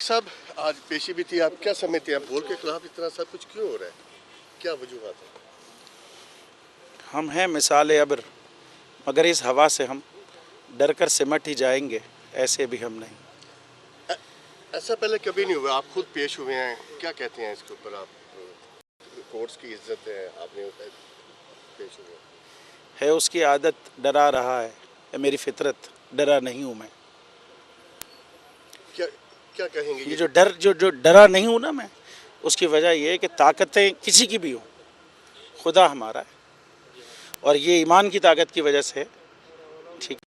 साहब आज पेशी भी थी, आप क्या समझते हैं? वोट के खिलाफ इतना सब कुछ क्यों हो रहा है? क्या वजूहत है? हम हैं मिसाल अब्र, मगर इस हवा से हम डर कर सिमट ही जाएंगे, ऐसे भी हम नहीं। ऐसा पहले कभी नहीं हुआ, आप खुद पेश हुए हैं, क्या कहते हैं इसके ऊपर? आप कोर्ट्स की इज्जत है, आपने पेश हुए है उसकी आदत, डरा रहा है, मेरी फितरत, डरा नहीं हूँ मैं। क्या क्या कहेंगे? ये जो डरा नहीं हूँ ना मैं, उसकी वजह ये है कि ताकतें किसी की भी हों, खुदा हमारा है और ये ईमान की ताकत की वजह से, ठीक,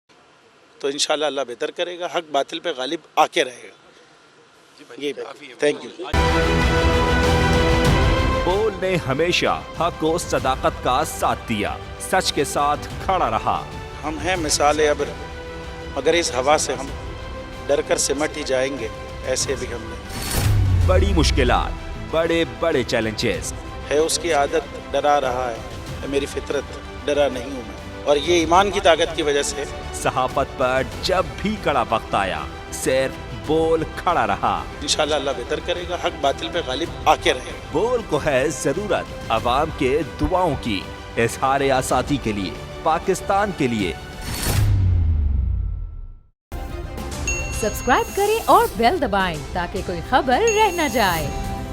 तो इंशाल्लाह अल्लाह बेहतर करेगा, हक बातिल पे गालिब आके रहेगा। ये थैंक यू। बोल ने हमेशा हक और सदाकत का साथ दिया, सच के साथ खड़ा रहा। हम हैं मिसाल अब्र, मगर इस हवा से हम डर कर सिमट ही जाएंगे, ऐसे भी हम नहीं। बड़ी मुश्किलात, बड़े बड़े चैलेंजेस, है उसकी आदत, डरा रहा है, मेरी फितरत, डरा नहीं हूँ मैं और ये ईमान की ताकत की वजह से। सहाफत पर जब भी कड़ा वक्त आया, सिर्फ बोल खड़ा रहा। इंशाल्लाह अल्लाह बेहतर करेगा, हक बातिल पे गालिब आके रहेगा। बोल को है जरूरत अवाम के दुआओं की, इजहार आज़ादी के लिए, पाकिस्तान के लिए। सब्सक्राइब करें और बेल दबाएं ताकि कोई खबर रह न जाए।